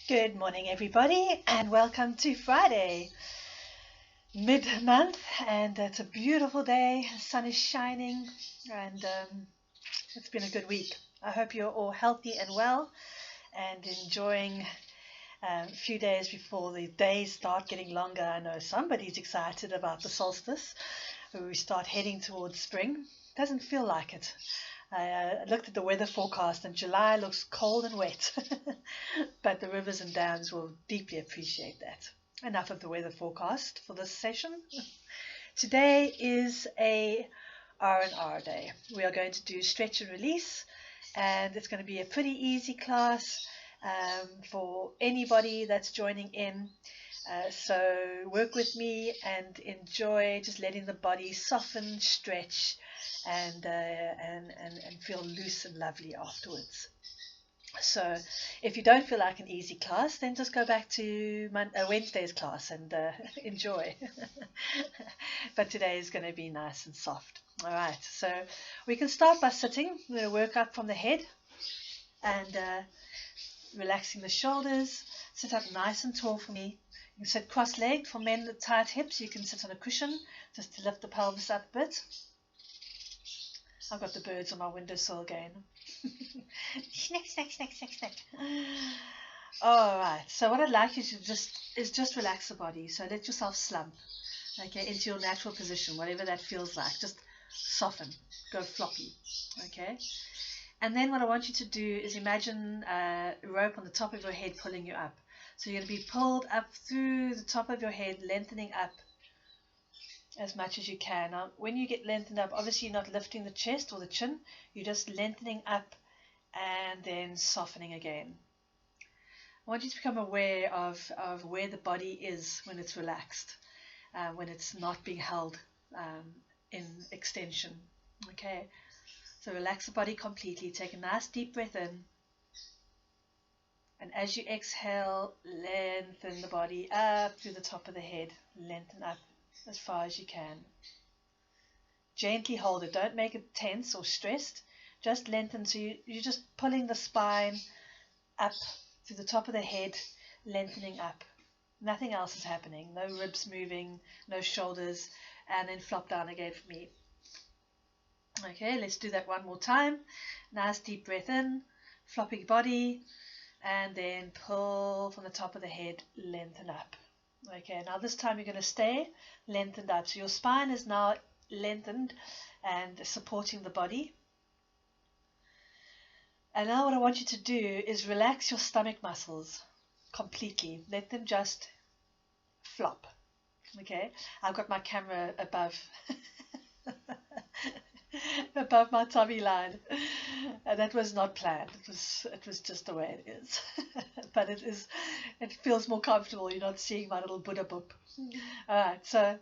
Good morning, everybody, and welcome to Friday, mid-month, and it's a beautiful day. The sun is shining, and it's been a good week. I hope you're all healthy and well, and enjoying a few days before the days start getting longer. I know somebody's excited about the solstice, where we start heading towards spring. Doesn't feel like it. I looked at the weather forecast, and July looks cold and wet, but the rivers and dams will deeply appreciate that. Enough of the weather forecast for this session. Today is a R&R day. We are going to do stretch and release, and it's going to be a pretty easy class for anybody that's joining in. So work with me and enjoy just letting the body soften, stretch, and feel loose and lovely afterwards. So if you don't feel like an easy class, then just go back to Wednesday's class and enjoy. But today is going to be nice and soft. All right, so we can start by sitting. We're going to work up from the head and relaxing the shoulders. Sit up nice and tall for me. You can sit cross-legged. For men with tight hips, you can sit on a cushion just to lift the pelvis up a bit. I've got the birds on my windowsill again. Snack, snack, snack, snack, snack. All right. So what I'd like you to just relax the body. So let yourself slump, okay, into your natural position, whatever that feels like. Just soften. Go floppy, okay. And then what I want you to do is imagine a rope on the top of your head pulling you up. So you're going to be pulled up through the top of your head, lengthening up as much as you can. Now, when you get lengthened up, obviously you're not lifting the chest or the chin. You're just lengthening up and then softening again. I want you to become aware of where the body is when it's relaxed, when it's not being held in extension. Okay, so relax the body completely. Take a nice deep breath in. And as you exhale, lengthen the body up through the top of the head. Lengthen up as far as you can. Gently hold it. Don't make it tense or stressed. Just lengthen. So you're just pulling the spine up through the top of the head, lengthening up. Nothing else is happening. No ribs moving, no shoulders. And then flop down again for me. Okay, let's do that one more time. Nice deep breath in, flopping body. And then pull from the top of the head, lengthen up. Okay, now this time you're going to stay lengthened up. So your spine is now lengthened and supporting the body. And now what I want you to do is relax your stomach muscles completely. Let them just flop. Okay, I've got my camera above above my tummy line. And that was not planned. It was just the way it is. But it feels more comfortable. You're not seeing my little Buddha book. All right, so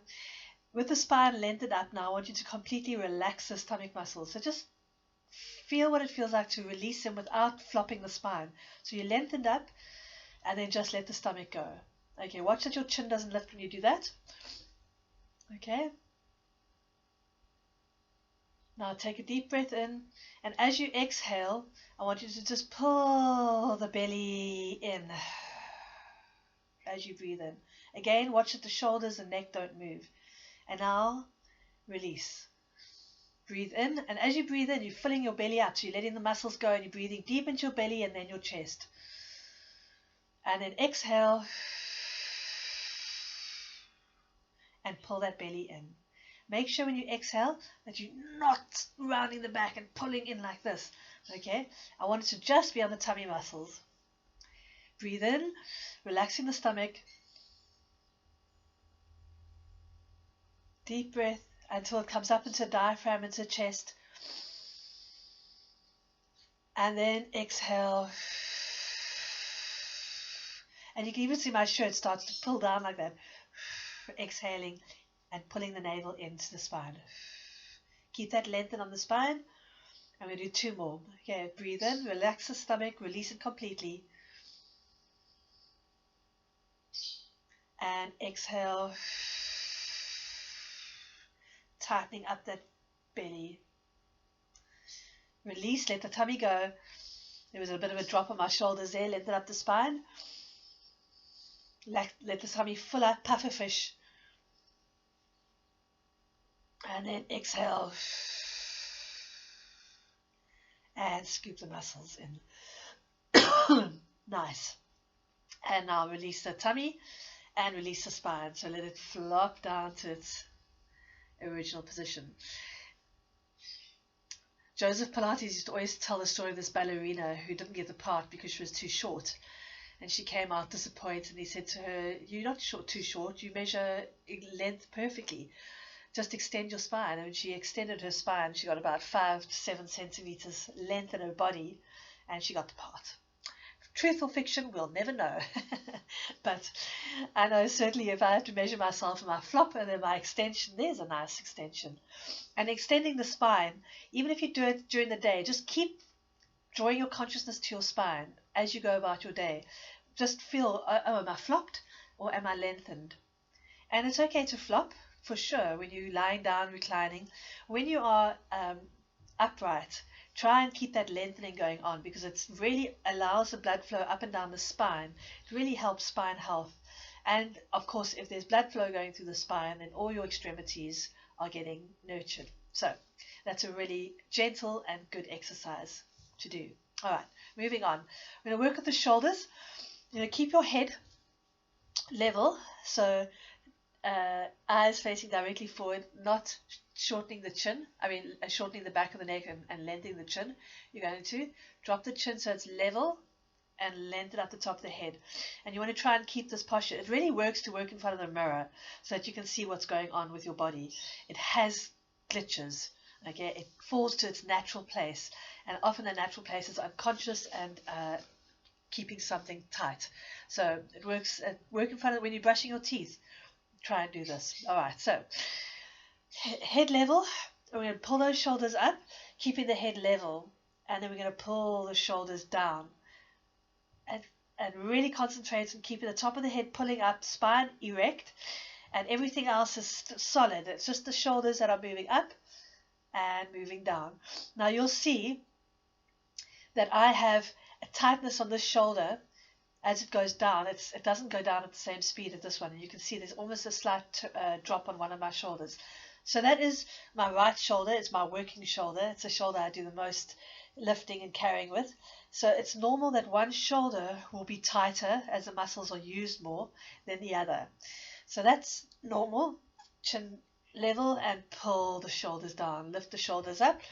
with the spine lengthened up now, I want you to completely relax the stomach muscles. So just feel what it feels like to release them without flopping the spine. So you're lengthened up and then just let the stomach go. Okay, watch that your chin doesn't lift when you do that. Okay. Now take a deep breath in, and as you exhale, I want you to just pull the belly in as you breathe in. Again, watch that the shoulders and neck don't move. And now, release. Breathe in, and as you breathe in, you're filling your belly out, so you're letting the muscles go, and you're breathing deep into your belly and then your chest. And then exhale, and pull that belly in. Make sure when you exhale that you're not rounding the back and pulling in like this. Okay? I want it to just be on the tummy muscles. Breathe in, relaxing the stomach. Deep breath until it comes up into the diaphragm, into the chest. And then exhale. And you can even see my shirt starts to pull down like that. Exhaling and pulling the navel into the spine. Keep that lengthen on the spine. I'm going to do two more. Okay, breathe in, relax the stomach, release it completely. And exhale, tightening up that belly. Release, let the tummy go. There was a bit of a drop on my shoulders there, lengthen up the spine. Let the tummy fill up, puff a fish, and then exhale and scoop the muscles in. Nice. And now release the tummy and release the spine. So let it flop down to its original position. Joseph Pilates used to always tell the story of this ballerina who didn't get the part because she was too short. And she came out disappointed, and he said to her, "You're not too short, you measure length perfectly. Just extend your spine." And when she extended her spine, she got about 5 to 7 centimeters length in her body, and she got the part. Truth or fiction, we'll never know. But I know certainly if I have to measure myself in my flop and then my extension, there's a nice extension. And extending the spine, even if you do it during the day, just keep drawing your consciousness to your spine as you go about your day. Just feel, oh, am I flopped or am I lengthened? And it's okay to flop, for sure, when you're lying down, reclining. When you are upright, try and keep that lengthening going on, because it really allows the blood flow up and down the spine. It really helps spine health. And of course, if there's blood flow going through the spine, then all your extremities are getting nurtured. So that's a really gentle and good exercise to do. All right, moving on. We're going to work with the shoulders. Keep your head level, so eyes facing directly forward, not shortening the chin. Shortening the back of the neck and lengthening the chin. You're going to drop the chin so it's level and lengthen up the top of the head. And you want to try and keep this posture. It really works to work in front of the mirror so that you can see what's going on with your body. It has glitches. Okay, it falls to its natural place, and often the natural place is unconscious and keeping something tight. So it works. Work in front of when you're brushing your teeth. Try and do this. All right. So head level. We're going to pull those shoulders up, keeping the head level, and then we're going to pull the shoulders down, and really concentrate on keeping the top of the head pulling up, spine erect, and everything else is solid. It's just the shoulders that are moving up and moving down. Now you'll see that I have a tightness on this shoulder as it goes down. It doesn't go down at the same speed as this one, and you can see there's almost a slight drop on one of my shoulders. So that is my right shoulder. It's my working shoulder. It's the shoulder I do the most lifting and carrying with. So it's normal that one shoulder will be tighter as the muscles are used more than the other. So that's normal. Chin level and pull the shoulders down. Lift the shoulders up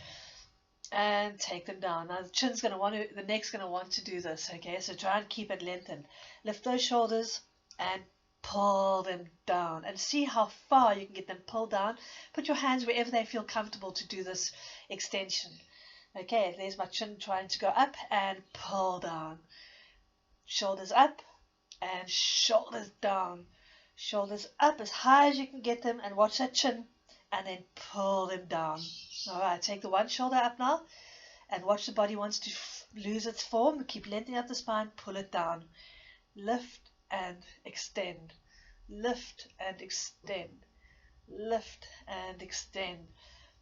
and take them down. Now the neck's going to want to do this. Okay, so try and keep it lengthened. Lift those shoulders and pull them down, and see how far you can get them pulled down. Put your hands wherever they feel comfortable to do this extension. Okay, there's my chin trying to go up and pull down. Shoulders up and shoulders down. Shoulders up as high as you can get them, and watch that chin, and then pull them down. All right, take the one shoulder up now, and watch the body wants to lose its form. Keep lengthening up the spine, pull it down. Lift and extend. Lift and extend. Lift and extend.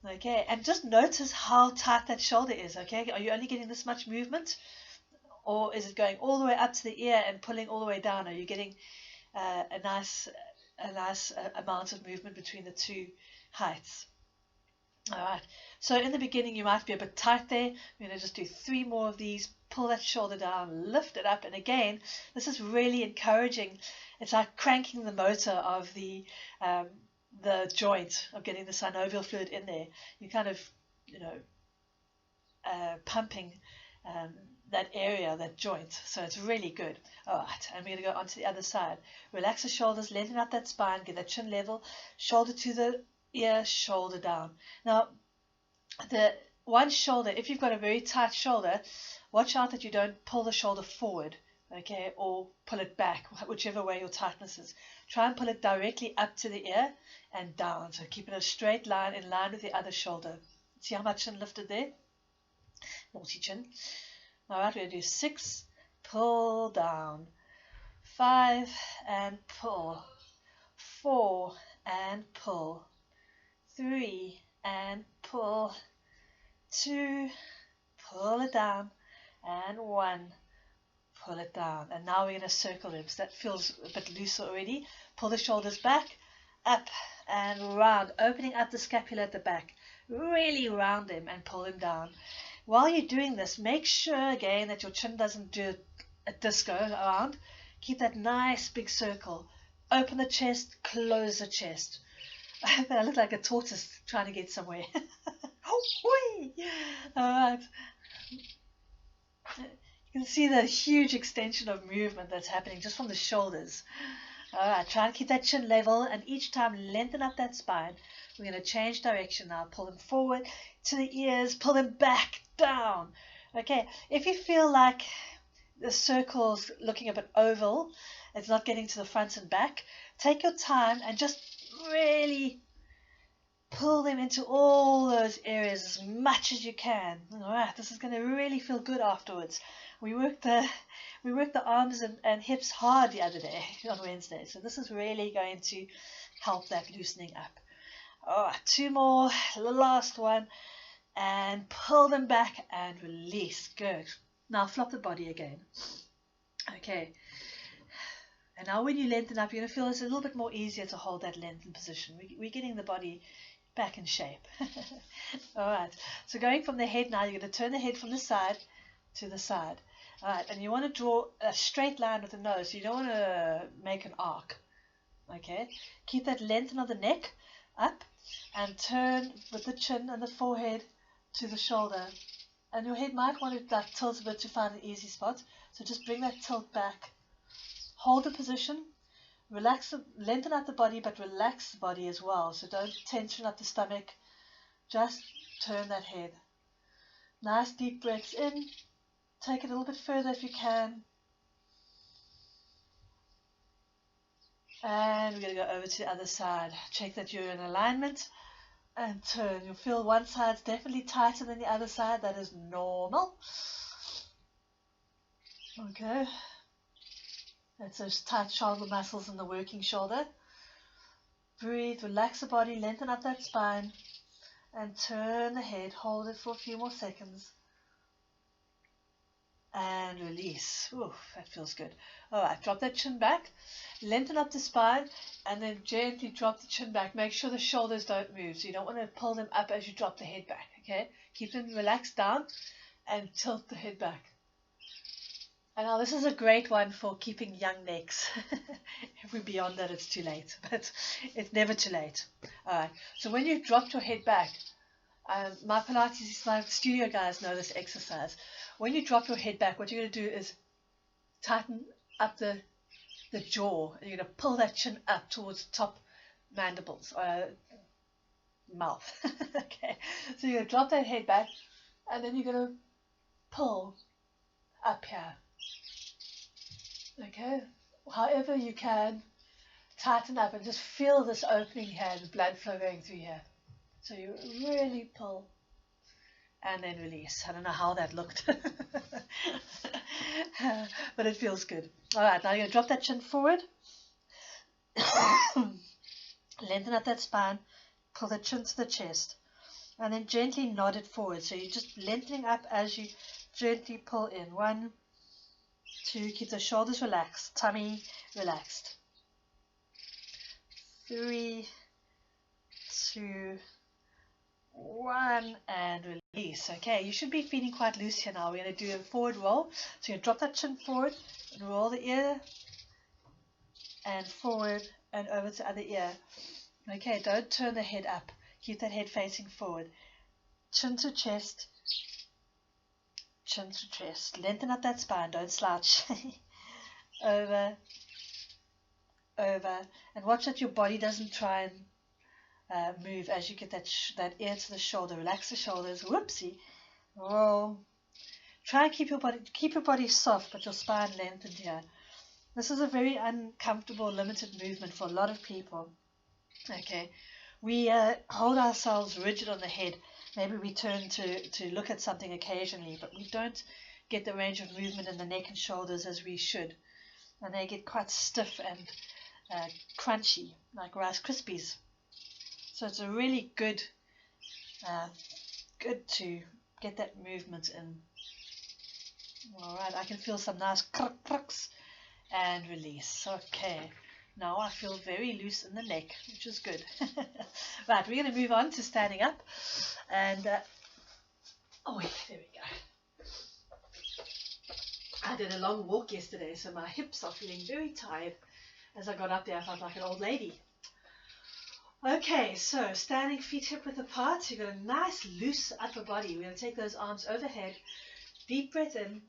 Okay, and just notice how tight that shoulder is. Okay, are you only getting this much movement, or is it going all the way up to the ear and pulling all the way down? Are you getting a nice amount of movement between the two heights? All right, so in the beginning you might be a bit tight there. We're going to just do 3 more of these. Pull that shoulder down, lift it up, and again, this is really encouraging. It's like cranking the motor of the joint, of getting the synovial fluid in there. You're kind of, pumping that area, that joint. So it's really good. All right, and we're going to go on to the other side. Relax the shoulders, lengthen up that spine, get that chin level, shoulder to the ear, shoulder down. Now, the one shoulder, if you've got a very tight shoulder, watch out that you don't pull the shoulder forward, okay, or pull it back, whichever way your tightness is. Try and pull it directly up to the ear and down. So keep it a straight line, in line with the other shoulder. See how much chin lifted there? Naughty chin. All right, we're going to do 6, pull down, 5 and pull, 4 and pull, 3 and pull, 2, pull it down, and 1, pull it down. And now we're going to circle them. So that feels a bit looser already. Pull the shoulders back, up and round, opening up the scapula at the back. Really round them and pull them down. While you're doing this, make sure again that your chin doesn't do a disco around. Keep that nice big circle. Open the chest, close the chest. I look like a tortoise trying to get somewhere. Alright. You can see the huge extension of movement that's happening just from the shoulders. Alright, try and keep that chin level, and each time lengthen up that spine. We're going to change direction now. Pull them forward to the ears, pull them back down. Okay, if you feel like the circle's looking a bit oval, it's not getting to the front and back, take your time and just really pull them into all those areas as much as you can. Alright, this is going to really feel good afterwards. We worked the arms and hips hard the other day on Wednesday, so this is really going to help that loosening up. Alright, 2 more, the last one, and pull them back and release. Good. Now flop the body again. Okay. And now when you lengthen up, you're going to feel it's a little bit more easier to hold that lengthened position. We're getting the body back in shape. Alright, so going from the head now, you're going to turn the head from the side to the side. Alright, and you want to draw a straight line with the nose, so you don't want to make an arc. Okay, keep that lengthen of the neck up and turn with the chin and the forehead to the shoulder. And your head might want to like tilt a bit to find an easy spot, so just bring that tilt back. Hold the position, relax, lengthen out the body, but relax the body as well. So don't tension up the stomach, just turn that head. Nice deep breaths in, take it a little bit further if you can. And we're going to go over to the other side. Check that you're in alignment and turn. You'll feel one side's definitely tighter than the other side. That is normal. Okay. That's those tight shoulder muscles in the working shoulder. Breathe, relax the body, lengthen up that spine, and turn the head. Hold it for a few more seconds. And release. Ooh, that feels good. Alright, drop that chin back, lengthen up the spine, and then gently drop the chin back. Make sure the shoulders don't move, so you don't want to pull them up as you drop the head back. Okay, keep them relaxed down and tilt the head back. And now this is a great one for keeping young necks. If we're beyond that, it's too late, but it's never too late. Alright, so when you dropped your head back, my Pilates, my studio guys know this exercise. When you drop your head back, what you're going to do is tighten up the jaw, and you're going to pull that chin up towards the top mandibles, mouth. Okay, so you're going to drop that head back, and then you're going to pull up here. Okay, however you can, tighten up and just feel this opening here, the blood flow going through here. So you really pull and then release. I don't know how that looked, but it feels good. Alright, now you're going to drop that chin forward, lengthen up that spine, pull the chin to the chest, and then gently nod it forward. So you're just lengthening up as you gently pull in. 1, 2, keep the shoulders relaxed, tummy relaxed. 3, 2, 1, and release. Okay, you should be feeling quite loose here now. We're going to do a forward roll. So you drop that chin forward and roll the ear and forward and over to the other ear. Okay, don't turn the head up. Keep that head facing forward. Chin to chest. Chin to chest. Lengthen up that spine. Don't slouch. Over. Over. And watch that your body doesn't try and move as you get that ear to the shoulder. Relax the shoulders. Whoopsie. Roll. Try and keep your body soft, but your spine lengthened here. This is a very uncomfortable, limited movement for a lot of people. Okay, we hold ourselves rigid on the head. Maybe we turn to look at something occasionally, but we don't get the range of movement in the neck and shoulders as we should, and they get quite stiff and crunchy, like Rice Krispies. So it's a really good to get that movement in. All right, I can feel some nice cracks and release. Okay, now I feel very loose in the neck, which is good. Right, we're going to move on to standing up. And, oh, wait, there we go. I did a long walk yesterday, so my hips are feeling very tired. As I got up there, I felt like an old lady. Okay, so standing feet hip width apart. You've got a nice loose upper body. We're going to take those arms overhead. Deep breath in.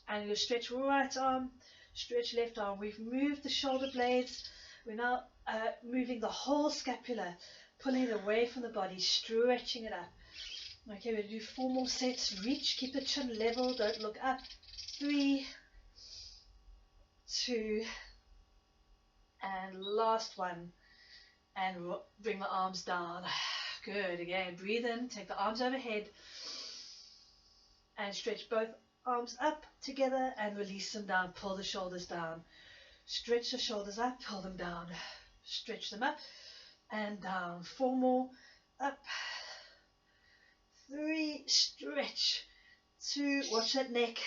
And you'll stretch right arm, stretch left arm. We've moved the shoulder blades. We're now moving the whole scapula, pulling it away from the body, stretching it up. Okay, we're going to do 4 more sets. Reach, keep the chin level, don't look up. 3, 2, and last one. And bring the arms down. Good. Again, breathe in, take the arms overhead, and stretch both arms up together and release them down. Pull the shoulders down. Stretch the shoulders up, pull them down. Stretch them up and down. 4 more. Up. 3, stretch. 2, watch that neck.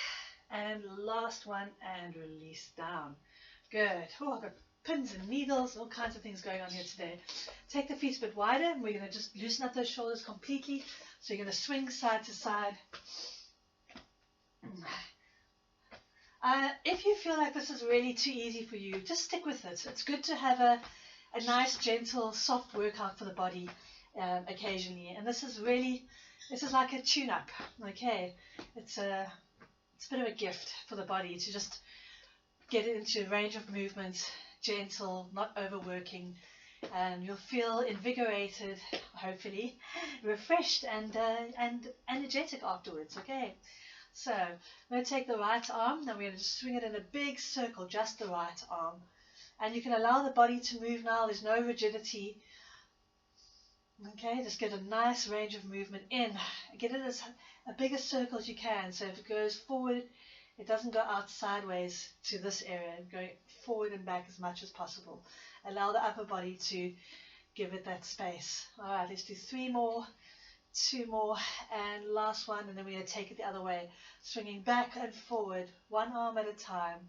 And last one, and release down. Good. Oh, I've got pins and needles, all kinds of things going on here today. Take the feet a bit wider, and we're going to just loosen up those shoulders completely. So you're going to swing side to side. If you feel like this is really too easy for you, just stick with it. It's good to have a nice, gentle, soft workout for the body occasionally. And this is like a tune-up. Okay, it's a bit of a gift for the body to just get it into range of movement, gentle, not overworking, and you'll feel invigorated, hopefully, refreshed and energetic afterwards. Okay, so I'm going to take the right arm, then we're going to swing it in a big circle, just the right arm, and you can allow the body to move now. There's no rigidity. Okay, just get a nice range of movement in. Get it as a bigger circle as you can. So if it goes forward, it doesn't go out sideways to this area, going forward and back as much as possible. Allow the upper body to give it that space. All right, let's do 3 more, 2 more, and last one, and then we're going to take it the other way, swinging back and forward, one arm at a time.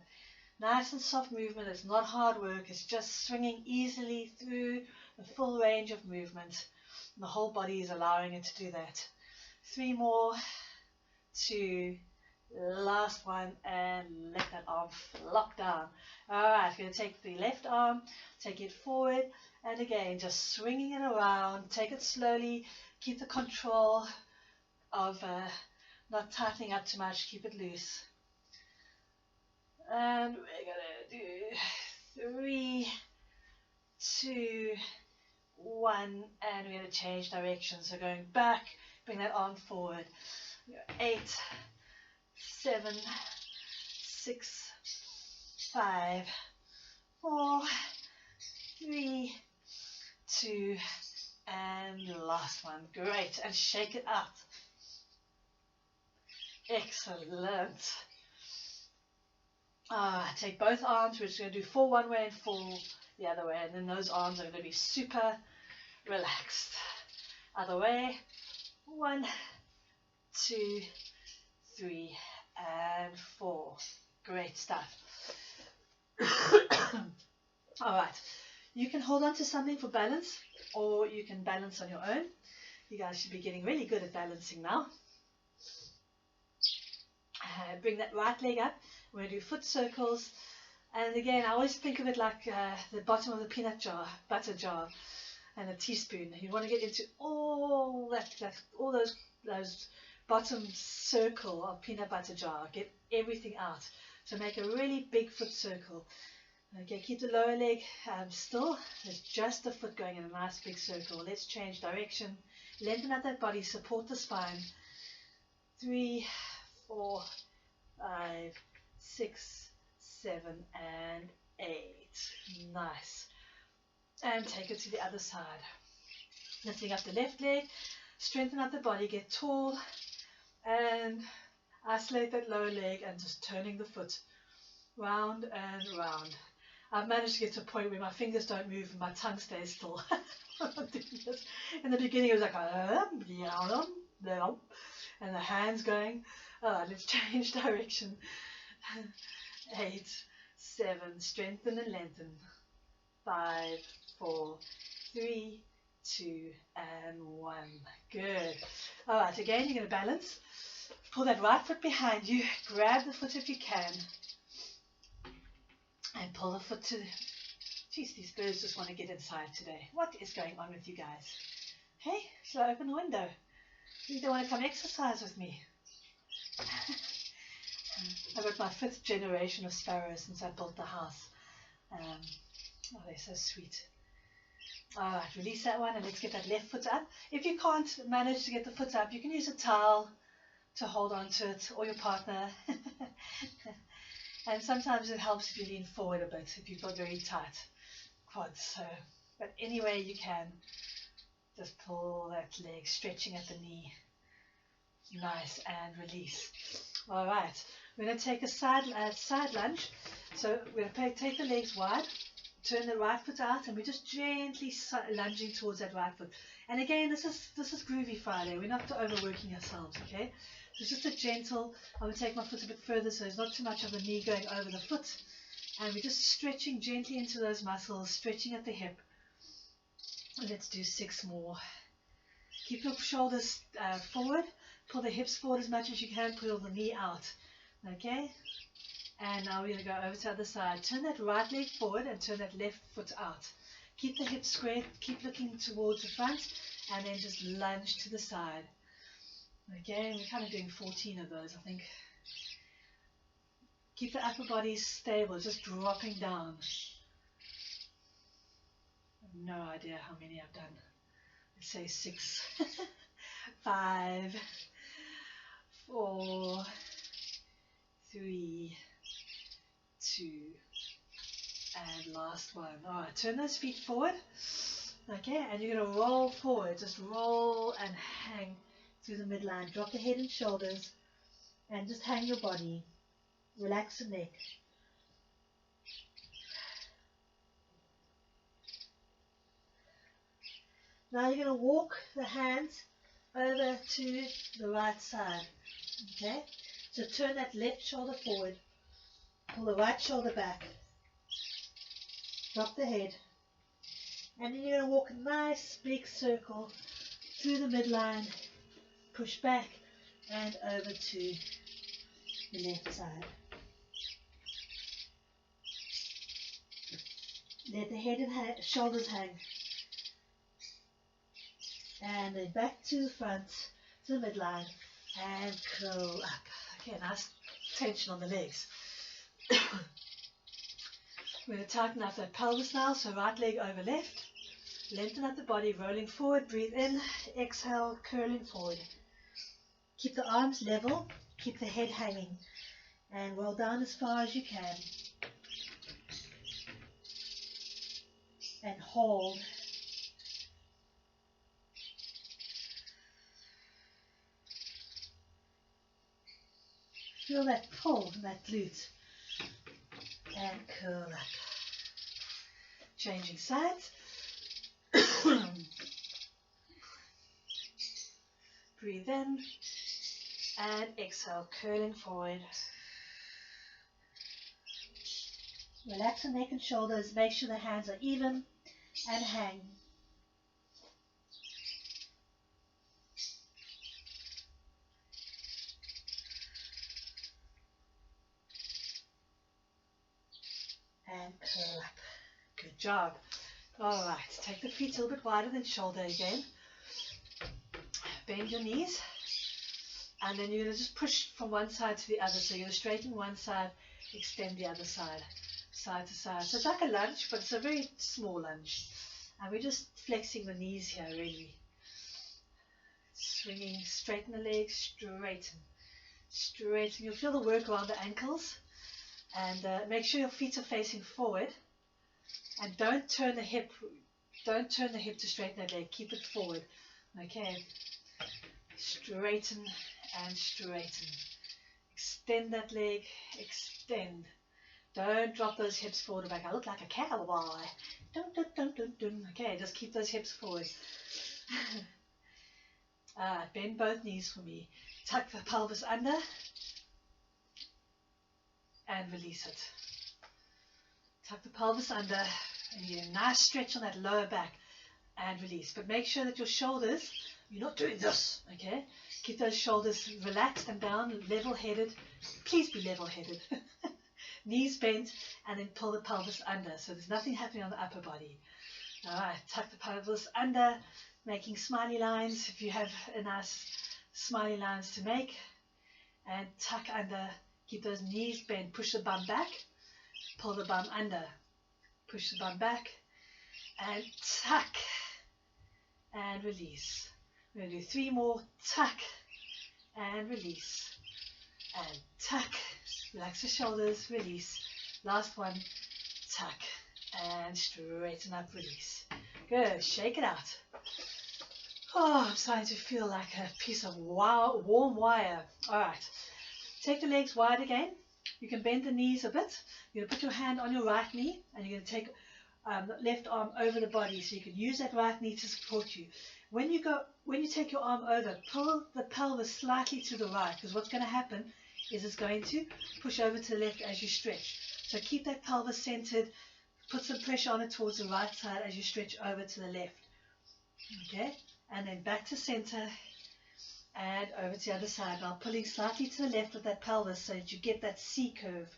Nice and soft movement. It's not hard work. It's just swinging easily through the full range of movement. And the whole body is allowing it to do that. 3 more, 2, last one, and let that arm flop down. Alright, we're going to take the left arm, take it forward, and again, just swinging it around. Take it slowly, keep the control of not tightening up too much, keep it loose. And we're going to do 3, 2, 1, and we're going to change direction. So going back, bring that arm forward. 8, 7, 6, 5, 4, 3, 2, and last one. Great. And shake it out. Excellent. Take both arms. We're just going to do 4 one way and 4 the other way. And then those arms are going to be super relaxed. Other way. 1, 2, 3, and 4. Great stuff. Alright, you can hold on to something for balance, or you can balance on your own. You guys should be getting really good at balancing now. Bring that right leg up. We're going to do foot circles. And again, I always think of it like the bottom of the peanut jar, butter jar, and a teaspoon. You want to get into all those bottom circle of peanut butter jar. Get everything out. So make a really big foot circle. Okay, keep the lower leg still. There's just the foot going in a nice big circle. Let's change direction. Lengthen up that body. Support the spine. 3, 4, 5, 6, 7, and 8. Nice. And take it to the other side. Lifting up the left leg. Strengthen up the body. Get tall. And isolate that lower leg and just turning the foot round and round. I've managed to get to a point where my fingers don't move and my tongue stays still. In the beginning it was like and the hands going. Alright, let's change direction. 8, 7, strengthen and lengthen. 5, 4, 3, 2, and 1. Good. Alright, again you're going to balance. Pull that right foot behind you. Grab the foot if you can. And pull the foot to... Jeez, these birds just want to get inside today. What is going on with you guys? Hey, shall I open the window? You don't want to come exercise with me. I've got my 5th generation of sparrows since I built the house. Oh, they're so sweet. Alright, release that one and let's get that left foot up. If you can't manage to get the foot up, you can use a towel to hold on to it, or your partner. And sometimes it helps if you lean forward a bit, if you've got very tight quads. So, but any way you can, just pull that leg, stretching at the knee. Nice, and release. Alright, we're going to take a side lunge. So we're going to take the legs wide, turn the right foot out, and we're just gently lunging towards that right foot. And again, this is Groovy Friday. We're not overworking ourselves, okay? So it's just a gentle, I'm going to take my foot a bit further so there's not too much of the knee going over the foot. And we're just stretching gently into those muscles, stretching at the hip. Let's do 6 more. Keep your shoulders forward. Pull the hips forward as much as you can. Pull the knee out. Okay? And now we're going to go over to the other side. Turn that right leg forward and turn that left foot out. Keep the hips square. Keep looking towards the front. And then just lunge to the side. Okay, we're kind of doing 14 of those, I think. Keep the upper body stable, just dropping down. I have no idea how many I've done. Let's say 6, 5, 4, 3, 2, and last one. Alright, turn those feet forward. Okay, and you're going to roll forward, just roll and hang through the midline. Drop the head and shoulders and just hang your body. Relax the neck. Now you're going to walk the hands over to the right side. Okay? So turn that left shoulder forward. Pull the right shoulder back. Drop the head. And then you're going to walk a nice big circle through the midline. Push back and over to the left side. Let the head and shoulders hang. And then back to the front, to the midline, and curl up. Okay, nice tension on the legs. We're going to tighten up that pelvis now, so right leg over left. Lengthen up the body, rolling forward, breathe in, exhale, curling forward. Keep the arms level, keep the head hanging, and roll down as far as you can. And hold. Feel that pull in that glute. And curl up. Changing sides. Breathe in and exhale, curling forward. Relax the neck and shoulders. Make sure the hands are even and hang. And curl up. Good job. All right, take the feet a little bit wider than shoulder again. Bend your knees. And then you're going to just push from one side to the other. So you're going to straighten one side, extend the other side, side to side. So it's like a lunge, but it's a very small lunge. And we're just flexing the knees here, really. Swinging, straighten the legs, straighten, straighten. You'll feel the work around the ankles. And make sure your feet are facing forward. And don't turn the hip to straighten that leg. Keep it forward. Okay. Straighten and straighten. Extend that leg. Extend. Don't drop those hips forward and back. I look like a cowboy. Don't. Okay, just keep those hips forward. Bend both knees for me. Tuck the pelvis under. and release it. Tuck the pelvis under and you get a nice stretch on that lower back and release. But make sure that your shoulders, you're not doing this, okay? Keep those shoulders relaxed and down, level-headed. Please be level-headed. Knees bent, and then pull the pelvis under. So there's nothing happening on the upper body. All right, tuck the pelvis under, making smiley lines if you have a nice smiley lines to make. And tuck under, keep those knees bent, push the bum back, pull the bum under, push the bum back, and tuck, and release. We're going to do 3 more, tuck, and release, and tuck, relax the shoulders, release, last one, tuck, and straighten up, release. Good, shake it out. Oh, I'm starting to feel like a piece of warm wire. All right, take the legs wide again. You can bend the knees a bit. You're going to put your hand on your right knee, and you're going to take the left arm over the body, so you can use that right knee to support you. When you take your arm over, pull the pelvis slightly to the right, because what's going to happen is it's going to push over to the left as you stretch. So keep that pelvis centered, put some pressure on it towards the right side as you stretch over to the left. Okay, and then back to center and over to the other side. Now pulling slightly to the left with that pelvis so that you get that C curve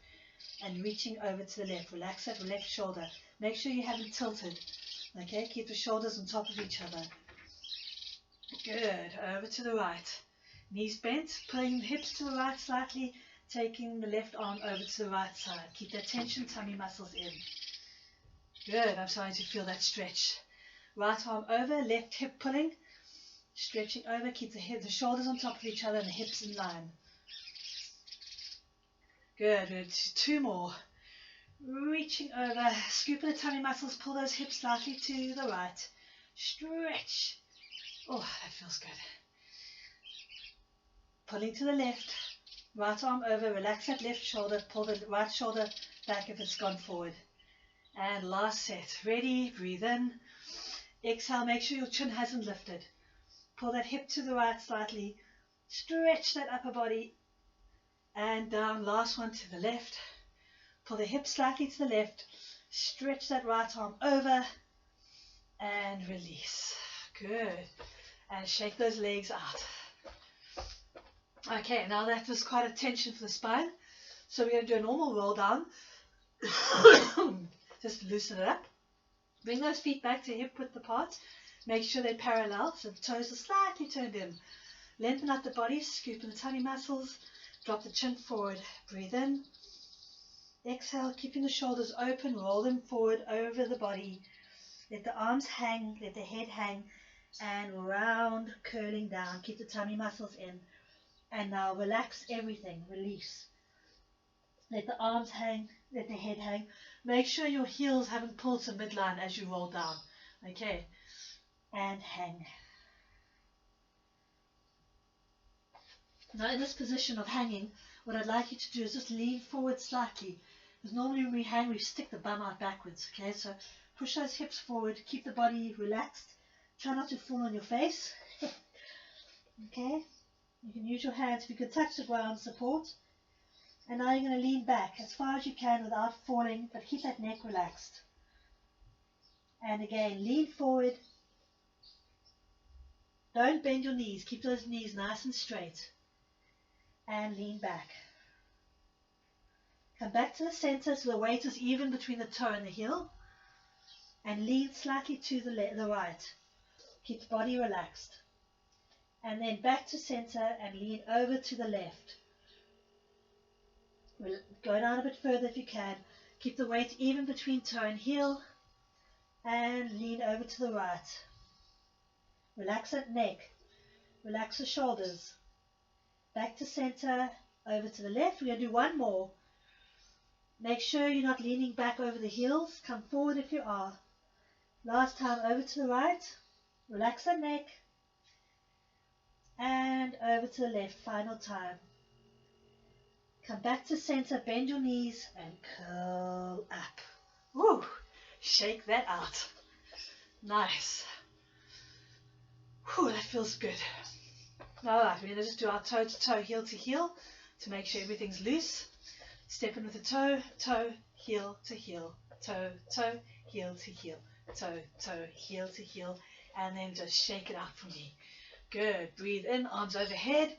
and reaching over to the left. Relax that left shoulder. Make sure you haven't tilted. Okay, keep the shoulders on top of each other. Good, over to the right. Knees bent, pulling the hips to the right slightly, taking the left arm over to the right side. Keep that tension, tummy muscles in. Good, I'm starting to feel that stretch. Right arm over, left hip pulling, stretching over, keep the shoulders on top of each other and the hips in line. Good, good, 2 more. Reaching over, scooping the tummy muscles, pull those hips slightly to the right. Stretch. Oh, that feels good. Pulling to the left, right arm over, relax that left shoulder, pull the right shoulder back if it's gone forward. And last set. Ready, breathe in. Exhale, make sure your chin hasn't lifted. Pull that hip to the right slightly, stretch that upper body, and down. Last one to the left. Pull the hip slightly to the left, stretch that right arm over, and release. Good. And shake those legs out. Okay, now that was quite a tension for the spine. So we're going to do a normal roll down. Just loosen it up. Bring those feet back to hip width apart. Make sure they're parallel, so the toes are slightly turned in. Lengthen out the body, scoop in the tummy muscles. Drop the chin forward. Breathe in. Exhale, keeping the shoulders open. Roll them forward over the body. Let the arms hang, let the head hang, and round, curling down. Keep the tummy muscles in. And now relax everything. Release. Let the arms hang, let the head hang. Make sure your heels haven't pulled to midline as you roll down. Okay. And hang. Now in this position of hanging, what I'd like you to do is just lean forward slightly. Because normally when we hang, we stick the bum out backwards. Okay, so push those hips forward. Keep the body relaxed. Try not to fall on your face. Okay. You can use your hands if you can touch the ground, support. And now you're going to lean back as far as you can without falling, but keep that neck relaxed. And again, lean forward. Don't bend your knees. Keep those knees nice and straight. And lean back. Come back to the center so the weight is even between the toe and the heel. And lean slightly to the right. Keep the body relaxed. And then back to center and lean over to the left. We'll go down a bit further if you can. Keep the weight even between toe and heel. And lean over to the right. Relax that neck. Relax the shoulders. Back to center, over to the left. We're going to do 1 more. Make sure you're not leaning back over the heels. Come forward if you are. Last time, over to the right. Relax that neck. And over to the left. Final time. Come back to center, bend your knees, and curl up. Woo! Shake that out. Nice. Whew, that feels good. Alright, we're going to just do our toe to toe, heel to heel, to make sure everything's loose. Step in with the toe, toe, heel to heel, toe, toe, heel to heel, toe, toe, heel to heel, and then just shake it out for me. Good. Breathe in, arms overhead.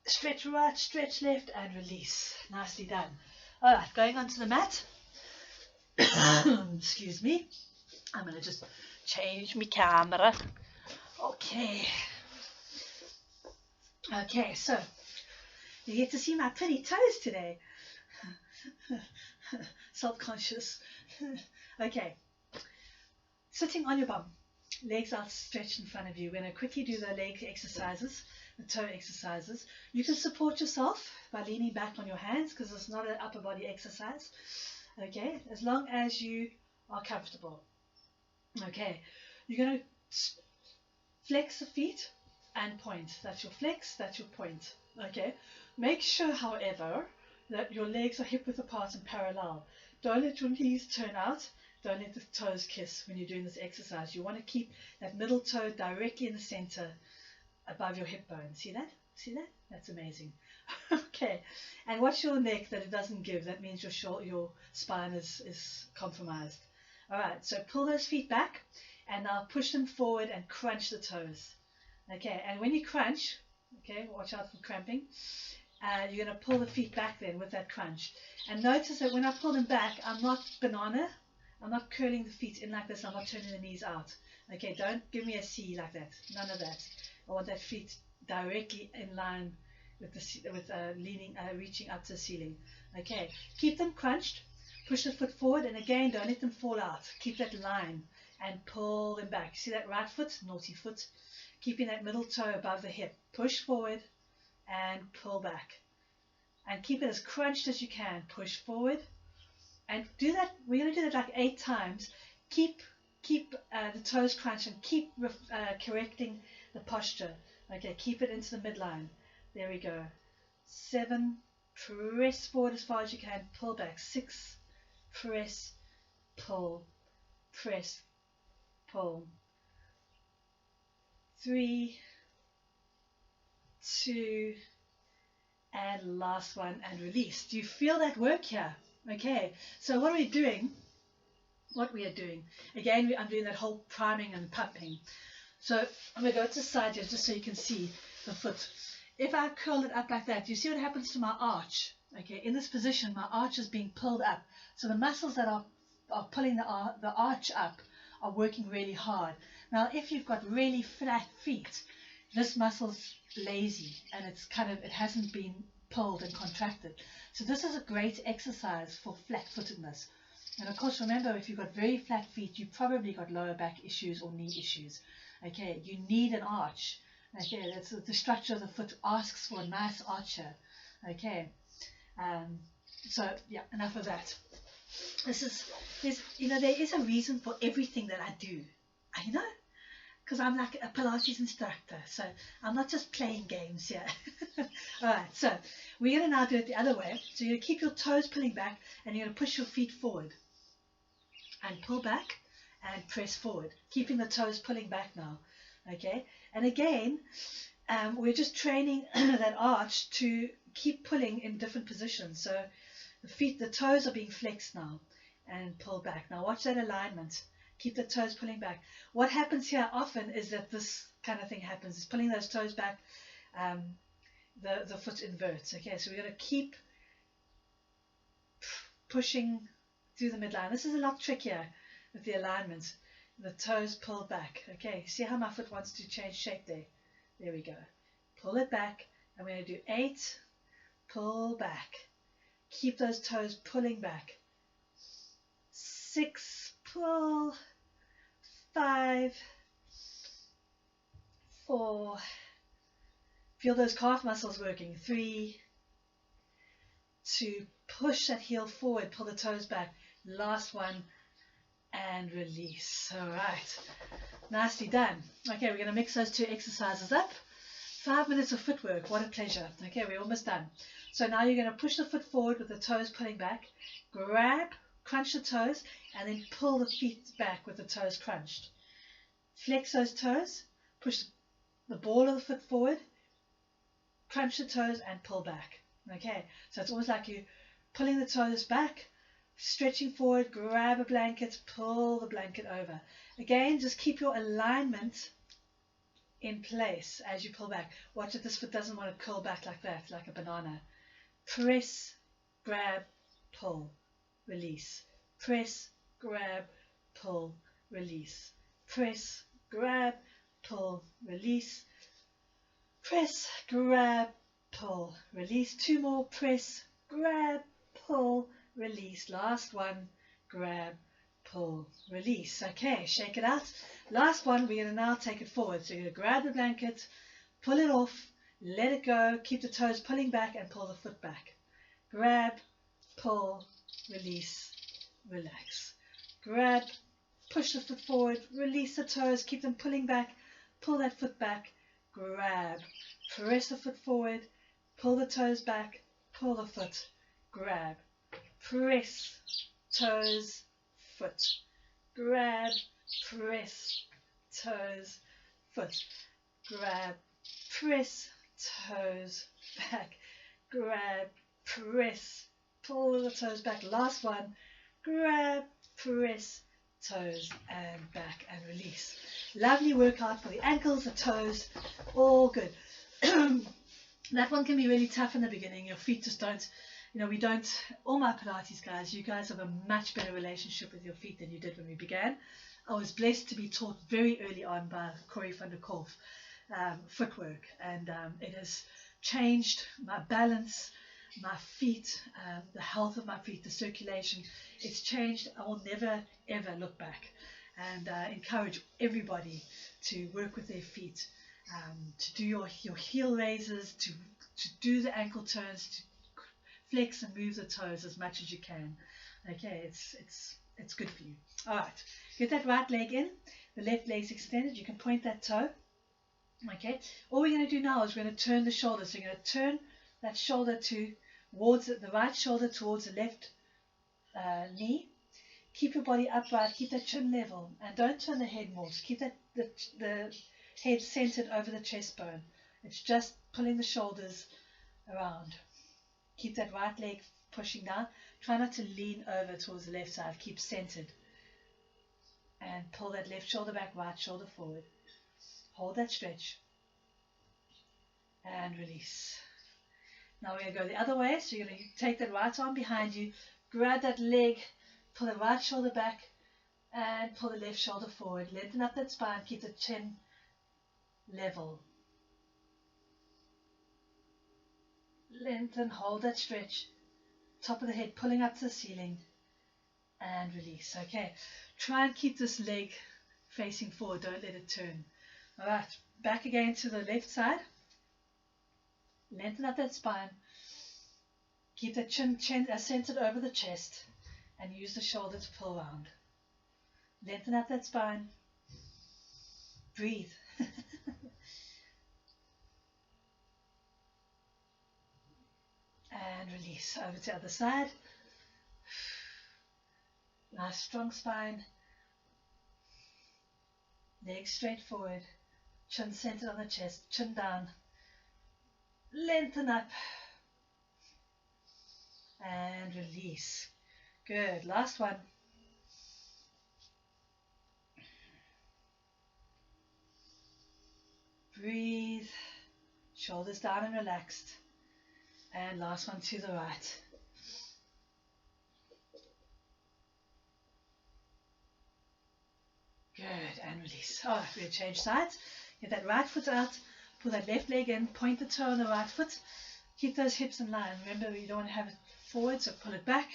Stretch right, stretch left, and release. Nicely done. All right, going onto the mat. Excuse me. I'm going to just change my camera. Okay. Okay, so you get to see my pretty toes today. Self-conscious. Okay. Sitting on your bum, legs outstretched in front of you. We're going to quickly do the leg exercises, the toe exercises. You can support yourself by leaning back on your hands because it's not an upper body exercise. Okay, as long as you are comfortable. Okay, you're going to flex the feet and point. That's your flex, that's your point. Okay, make sure, however, that your legs are hip width apart and parallel. Don't let your knees turn out. Don't let the toes kiss when you're doing this exercise. You want to keep that middle toe directly in the center above your hip bone. See that? See that? That's amazing. Okay, and watch your neck that it doesn't give. That means your spine is compromised. All right, so pull those feet back and now push them forward and crunch the toes. Okay, and when you crunch, okay, watch out for cramping. You're going to pull the feet back then with that crunch. And notice that when I pull them back, I'm not banana. I'm not curling the feet in like this. I'm not turning the knees out. Okay, don't give me a C like that. None of that. I want that feet directly in line with reaching up to the ceiling. Okay, keep them crunched. Push the foot forward, and again, don't let them fall out. Keep that line and pull them back. See that right foot? Naughty foot. Keeping that middle toe above the hip. Push forward and pull back. And keep it as crunched as you can. Push forward. And do that. We're going to do that like 8 times. Keep the toes crunched and keep correcting the posture. Okay, keep it into the midline. There we go. 7. Press forward as far as you can. Pull back. 6. Press, pull, press, pull. 3, 2, and last one, and release. Do you feel that work here? Okay, so what are we doing? What we are doing, again, I'm doing that whole priming and pumping. So I'm going to go to the side here just so you can see the foot. If I curl it up like that, do you see what happens to my arch? Okay, in this position, my arch is being pulled up. So the muscles that are pulling the arch up are working really hard. Now, if you've got really flat feet, this muscle's lazy and it hasn't been pulled and contracted. So this is a great exercise for flat-footedness. And of course, remember, if you've got very flat feet, you've probably got lower back issues or knee issues. Okay, you need an arch. Okay, that's the structure of the foot asks for a nice archer. Okay, so yeah, enough of that. There is a reason for everything that I do. I know, because I'm like a Pilates instructor, so I'm not just playing games here. All right, so we're going to now do it the other way. So you're going to keep your toes pulling back, and you're going to push your feet forward and pull back and press forward, keeping the toes pulling back now. Okay, and again, we're just training that arch to keep pulling in different positions. So the toes are being flexed now and pull back. Now watch that alignment. Keep the toes pulling back. What happens here often is that this kind of thing happens. It's pulling those toes back. The foot inverts. Okay, so we're going to keep pushing through the midline. This is a lot trickier with the alignment. The toes pull back. Okay, see how my foot wants to change shape there? There we go. Pull it back, and we're going to do 8, pull back. Keep those toes pulling back. 6, pull. 5, 4. Feel those calf muscles working. 3, 2. Push that heel forward. Pull the toes back. Last one. And release. All right. Nicely done. Okay, we're going to mix those 2 exercises up. 5 minutes of footwork. What a pleasure. Okay, we're almost done. So now you're going to push the foot forward with the toes pulling back. Grab, crunch the toes, and then pull the feet back with the toes crunched. Flex those toes. Push the ball of the foot forward. Crunch the toes and pull back. Okay, so it's almost like you pulling the toes back, stretching forward, grab a blanket, pull the blanket over. Again, just keep your alignment in place as you pull back. Watch that this foot doesn't want to curl back like that, like a banana. Press, grab, pull, release. Press, grab, pull, release. Press, grab, pull, release. Press, grab, pull, release. Two more. Press, grab, pull, release. Last one. Grab, pull, release. Okay, shake it out. Last one, we're going to now take it forward. So you're going to grab the blanket, pull it off, let it go, keep the toes pulling back and pull the foot back. Grab, pull, release, relax. Grab, push the foot forward, release the toes, keep them pulling back, pull that foot back, grab, press the foot forward, pull the toes back, pull the foot, grab, press, toes, foot, grab, press, toes, foot, grab, press, toes, back, grab, press, pull the toes back. Last one, grab, press, toes and back and release. Lovely workout for the ankles, the toes, all good. That one can be really tough in the beginning. Your feet just don't, we don't, all my Pilates guys, you guys have a much better relationship with your feet than you did when we began. I was blessed to be taught very early on by Corey van der Kolf footwork, and it has changed my balance, my feet, the health of my feet, the circulation. It's changed. I will never ever look back, and encourage everybody to work with their feet, to do your heel raises, to do the ankle turns, to flex and move the toes as much as you can. Okay, it's good for you. All right, get that right leg in, the left leg's extended. You can point that toe. Okay, all we're going to do now is we're going to turn the shoulders. So you're going to turn that shoulder towards the right shoulder towards the left knee. Keep your body upright, keep that chin level, and don't turn the head more. Just keep the head centered over the chest bone. It's just pulling the shoulders around. Keep that right leg pushing down. Try not to lean over towards the left side. Keep centered. And pull that left shoulder back, right shoulder forward. Hold that stretch. And release. Now we're going to go the other way. So you're going to take that right arm behind you, grab that leg, pull the right shoulder back, and pull the left shoulder forward. Lengthen up that spine. Keep the chin level. Lengthen, hold that stretch. Top of the head pulling up to the ceiling. And release. Okay. Try and keep this leg facing forward. Don't let it turn. Alright. Back again to the left side. Lengthen up that spine. Keep the chin centered over the chest. And use the shoulder to pull round. Lengthen up that spine. Breathe. And release. Over to the other side. Nice strong spine. Legs straight forward. Chin centered on the chest. Chin down. Lengthen up. And release. Good. Last one. Breathe. Shoulders down and relaxed. And last one to the right. Good, and release. All right, we'll change sides. Get that right foot out. Pull that left leg in. Point the toe on the right foot. Keep those hips in line. Remember, you don't want to have it forward, so pull it back.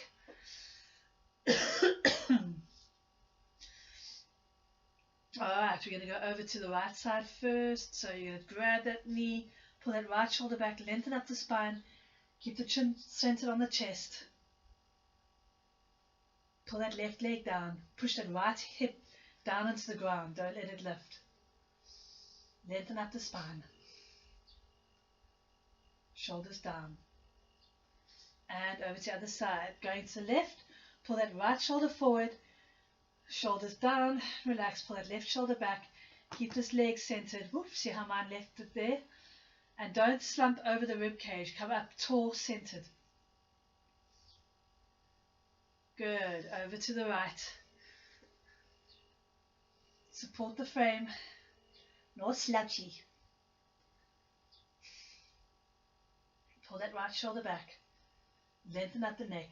All right, we're going to go over to the right side first. So you're going to grab that knee, pull that right shoulder back, lengthen up the spine. Keep the chin centered on the chest. Pull that left leg down. Push that right hip down into the ground. Don't let it lift. Lengthen up the spine. Shoulders down. And over to the other side. Going to the left. Pull that right shoulder forward. Shoulders down. Relax. Pull that left shoulder back. Keep this leg centered. Whoop, see how mine left it there? And don't slump over the rib cage. Come up tall, centered. Good. Over to the right. Support the frame. Not slouchy. Pull that right shoulder back. Lengthen up the neck.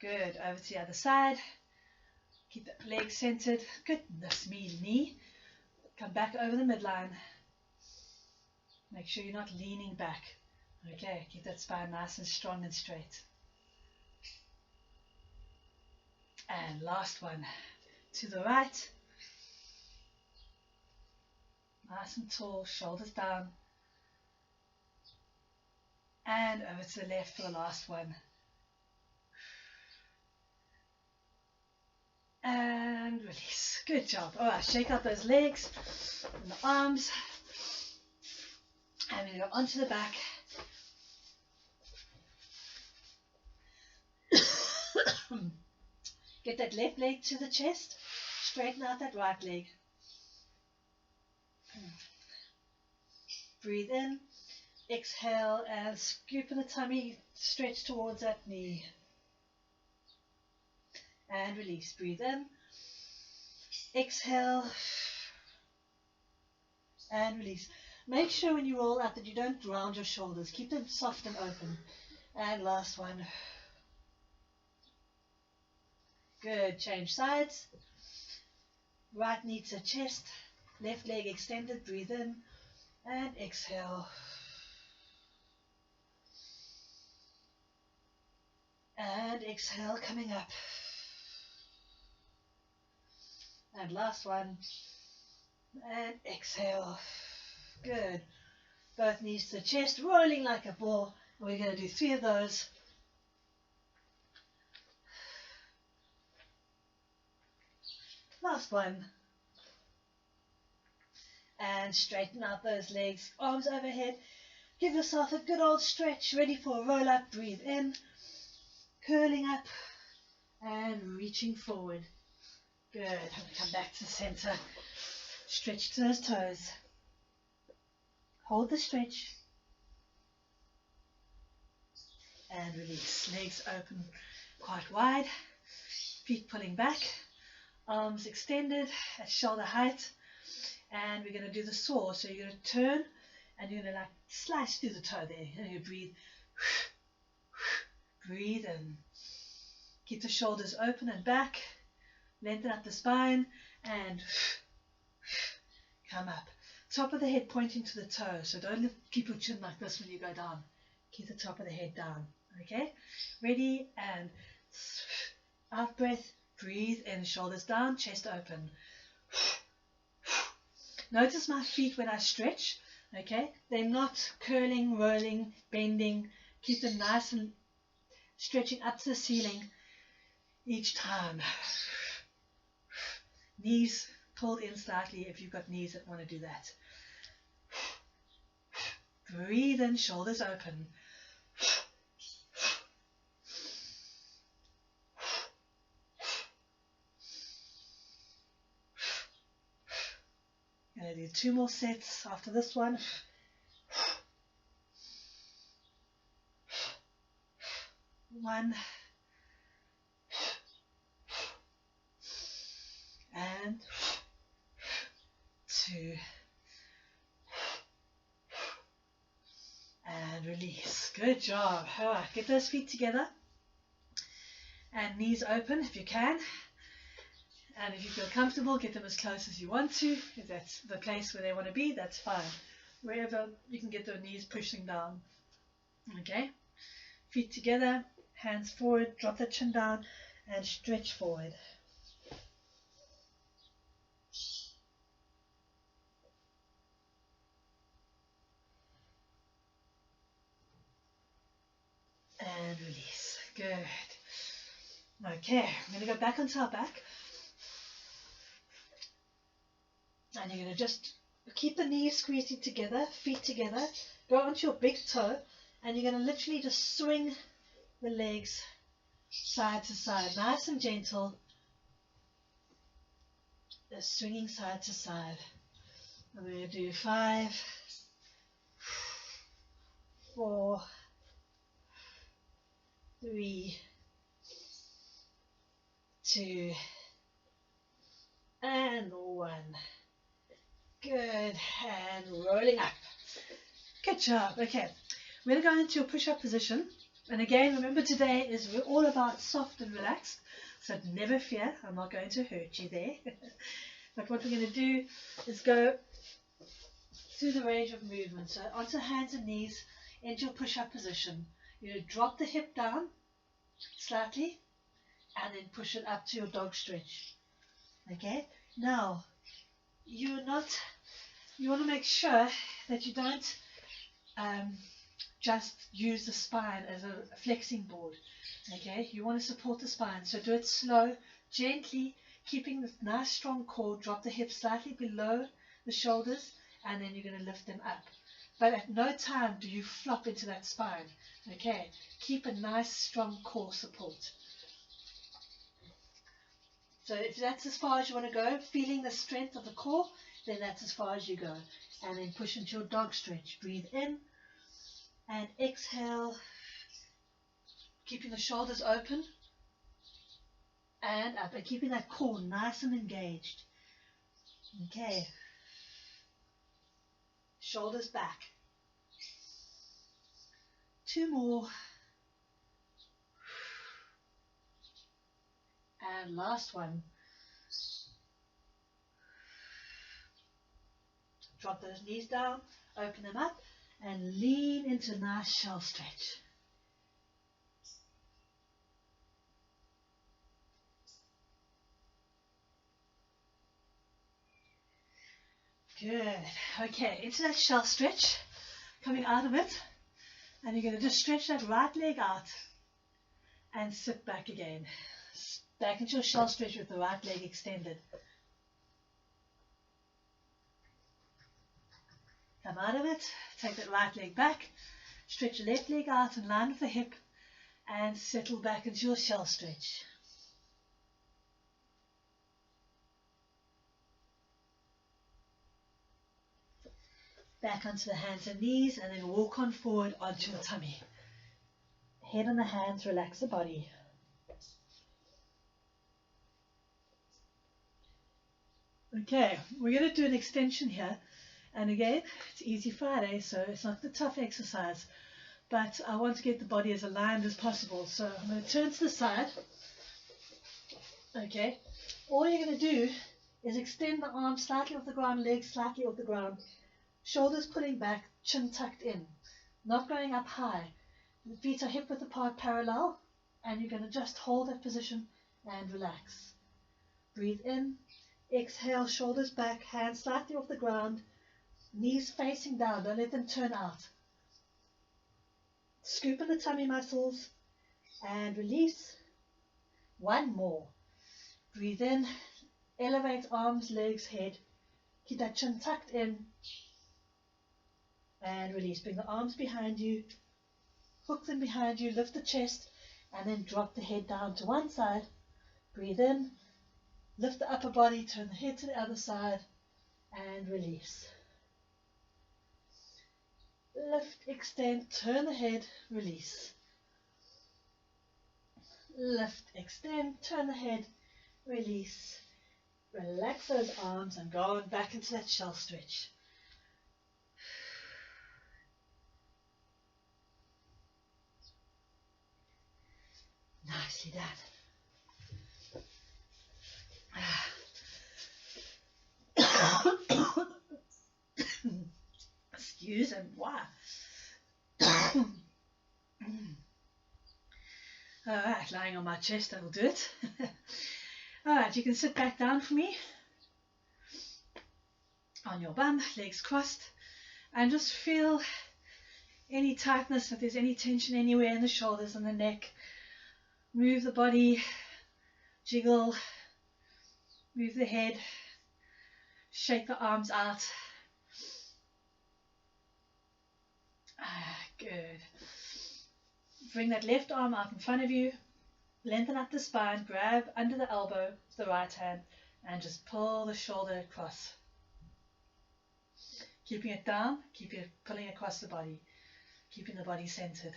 Good. Over to the other side. Keep the leg centered. Goodness me, knee. Come back over the midline. Make sure you're not leaning back. Okay, keep that spine nice and strong and straight. And last one. To the right. Nice and tall, shoulders down. And over to the left for the last one. And release. Good job. All right, shake out those legs and the arms. And we go onto the back. Get that left leg to the chest. Straighten out that right leg. Breathe in. Exhale and scoop in the tummy. Stretch towards that knee. And release. Breathe in. Exhale. And release. Make sure when you roll up that you don't round your shoulders. Keep them soft and open. And last one. Good. Change sides. Right knee to chest. Left leg extended. Breathe in. And exhale. And exhale, coming up. And last one. And exhale. Good. Both knees to the chest, rolling like a ball. And we're going to do 3 of those. Last one. And straighten out those legs, arms overhead. Give yourself a good old stretch, ready for a roll up. Breathe in, curling up and reaching forward. Good. Come back to the center. Stretch to those toes. Hold the stretch. And release. Legs open quite wide. Feet pulling back. Arms extended at shoulder height. And we're going to do the saw. So you're going to turn and you're going to like slice through the toe there. And you breathe. Breathe in. Keep the shoulders open and back. Lengthen up the spine and come up. Top of the head pointing to the toe. So don't keep your chin like this when you go down. Keep the top of the head down. Okay? Ready? And out breath. Breathe in. Shoulders down. Chest open. Notice my feet when I stretch. Okay? They're not curling, rolling, bending. Keep them nice and stretching up to the ceiling each time. Knees pulled in slightly if you've got knees that want to do that. Breathe in, shoulders open. Going to do 2 more sets after this one. One. And 2. And release. Good job. All right, get those feet together. And knees open if you can. And if you feel comfortable, get them as close as you want to. If that's the place where they want to be, that's fine. Wherever you can get the knees pushing down. Okay? Feet together, hands forward, drop the chin down, and stretch forward. And release. Good. Okay, I'm going to go back onto our back. And you're going to just keep the knees squeezing together, feet together. Go onto your big toe. And you're going to literally just swing the legs side to side. Nice and gentle. Just swinging side to side. I'm going to do 5, 4, 3, 2, and 1. Good, and rolling up. Good job. Okay, we're going to go into your push-up position. And again, remember today is we're all about soft and relaxed. So never fear, I'm not going to hurt you there. But what we're going to do is go through the range of movement. So onto hands and knees into your push-up position. You're going to drop the hip down slightly and then push it up to your dog stretch. Okay, now you want to make sure that you don't just use the spine as a flexing board. Okay, you want to support the spine, so do it slow, gently, keeping the nice strong core. Drop the hips slightly below the shoulders, and then you're going to lift them up. But at no time do you flop into that spine. Okay, keep a nice strong core support. So if that's as far as you want to go, feeling the strength of the core, then that's as far as you go. And then push into your dog stretch. Breathe in and exhale, keeping the shoulders open and up, and keeping that core nice and engaged. Okay, shoulders back. 2 more. And last one. Drop those knees down, open them up, and lean into a nice shell stretch. Good. Okay, into that shell stretch, coming out of it, and you're going to just stretch that right leg out and sit back again. Back into your shell stretch with the right leg extended. Come out of it, take that right leg back, stretch your left leg out in line with the hip, and settle back into your shell stretch. Back onto the hands and knees, and then walk on forward onto your tummy. Head on the hands, relax the body. Okay, we're going to do an extension here. And again, it's Easy Friday, so it's not the tough exercise. But I want to get the body as aligned as possible. So I'm going to turn to the side. Okay, all you're going to do is extend the arms slightly off the ground, legs slightly off the ground. Shoulders pulling back, chin tucked in. Not going up high. The feet are hip width apart, parallel. And you're going to just hold that position and relax. Breathe in. Exhale, shoulders back, hands slightly off the ground, knees facing down, don't let them turn out. Scoop in the tummy muscles and release. 1 more. Breathe in, elevate arms, legs, head. Keep that chin tucked in and release. Bring the arms behind you, hook them behind you, lift the chest, and then drop the head down to one side. Breathe in. Lift the upper body, turn the head to the other side, and release. Lift, extend, turn the head, release. Lift, extend, turn the head, release. Relax those arms and go on back into that shell stretch. Nicely done. Excuse moi. Alright, lying on my chest, that'll do it. Alright, you can sit back down for me. On your bum, legs crossed. And just feel any tightness, if there's any tension anywhere in the shoulders and the neck. Move the body, jiggle, move the head, shake the arms out. Good. Bring that left arm out in front of you, lengthen up the spine, grab under the elbow with the right hand, and just pull the shoulder across. Keeping it down, keep it pulling across the body. keeping the body centered.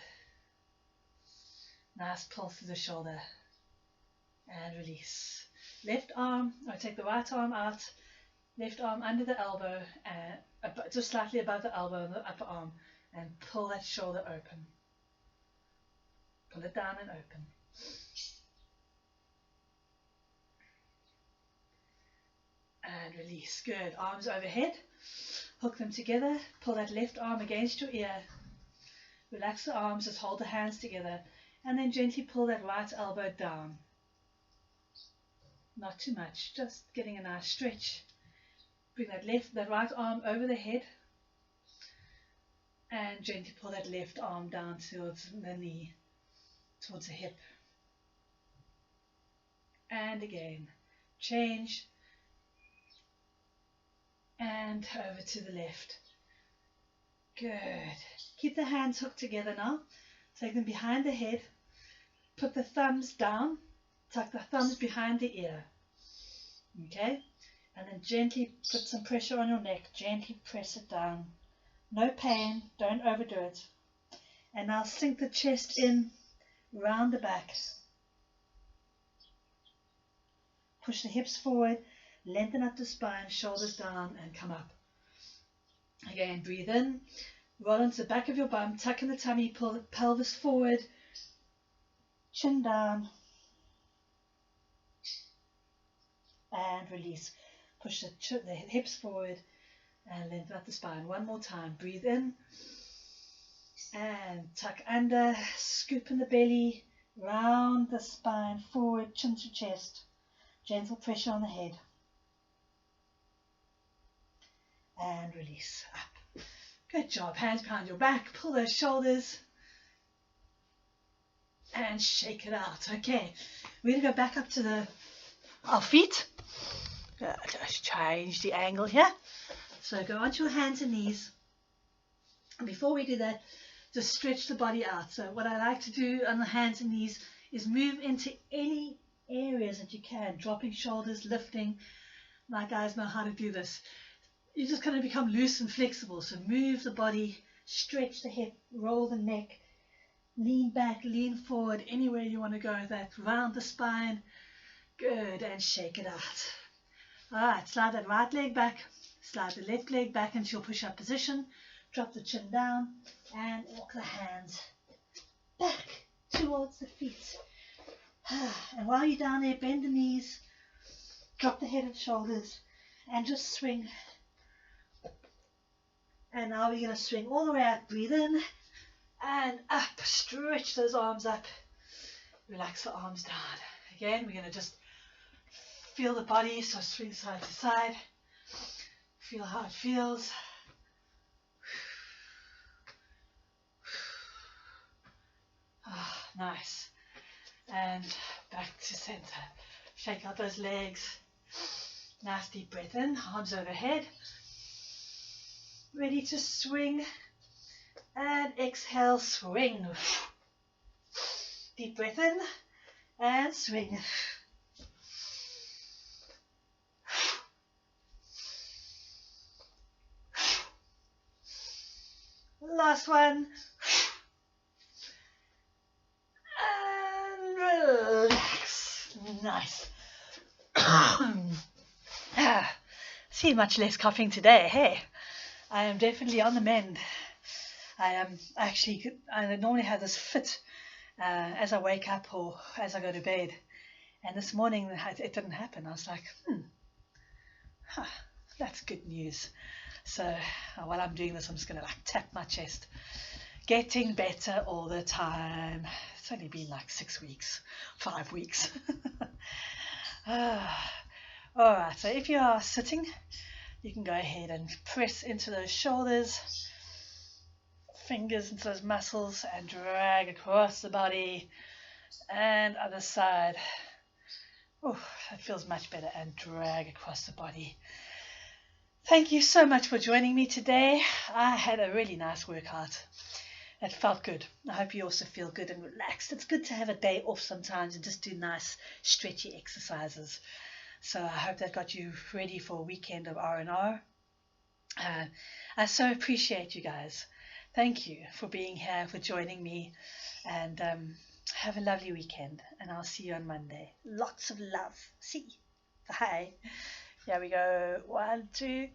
Nice pull through the shoulder and release. Left arm, I take the right arm out, left arm under the elbow and just slightly above the elbow and the upper arm, and pull that shoulder open. Pull it down and open. And release. Good. Arms overhead. Hook them together. Pull that left arm against your ear. Relax the arms. Just hold the hands together. And then gently pull that right elbow down. Not too much. Just getting a nice stretch. Bring that right arm over the head. And gently pull that left arm down towards the knee. Towards the hip. And again. Change. And over to the left. Good. Keep the hands hooked together now. Take them behind the head. Put the thumbs down. Tuck the thumbs behind the ear. Okay? And then gently put some pressure on your neck. Gently press it down. No pain. Don't overdo it. And now sink the chest in, round the back. Push the hips forward. Lengthen up the spine, shoulders down, and come up. Again, breathe in. Roll onto the back of your bum, tuck in the tummy, pull the pelvis forward, chin down, and release. Push the hips forward and lengthen up the spine. One more time. Breathe in and tuck under, scoop in the belly, round the spine, forward, chin to chest. Gentle pressure on the head. And release up. Good job. Hands behind your back. Pull those shoulders. And shake it out. Okay. We're going to go back up to our feet. Just change the angle here. So go onto your hands and knees. And before we do that, just stretch the body out. So what I like to do on the hands and knees is move into any areas that you can. Dropping shoulders, lifting. My guys know how to do this. You're just going to become loose and flexible. So move the body, stretch the hip, roll the neck, lean back, lean forward, anywhere you want to go with that. Round the spine. Good. And shake it out. All right. Slide that right leg back. Slide the left leg back into your push-up position. Drop the chin down and walk the hands back towards the feet. And while you're down there, bend the knees, drop the head and shoulders, and just swing. And now we're going to swing all the way out. Breathe in and up. Stretch those arms up. Relax the arms down. Again, we're going to just feel the body. So swing side to side. Feel how it feels. Nice. And back to center. Shake out those legs. Nice deep breath in. Arms overhead. Ready to swing. And exhale, swing. Deep breath in. And swing. Last one. And relax. Nice. See, much less coughing today, hey? I am definitely on the mend. I normally have this fit as I wake up or as I go to bed. And this morning it didn't happen. I was like, that's good news. So while I'm doing this, I'm just going to tap my chest. Getting better all the time. It's only been 6 weeks, 5 weeks. All right, so if you are sitting, you can go ahead and press into those shoulders, fingers into those muscles, and drag across the body. And other side. Oh, that feels much better. And drag across the body. Thank you so much for joining me today. I had a really nice workout. It felt good. I hope you also feel good and relaxed. It's good to have a day off sometimes and just do nice stretchy exercises. So I hope that got you ready for a weekend of R&R. I so appreciate you guys. Thank you for being here, for joining me, and have a lovely weekend. And I'll see you on Monday. Lots of love. See. Bye. Here we go. 1, 2.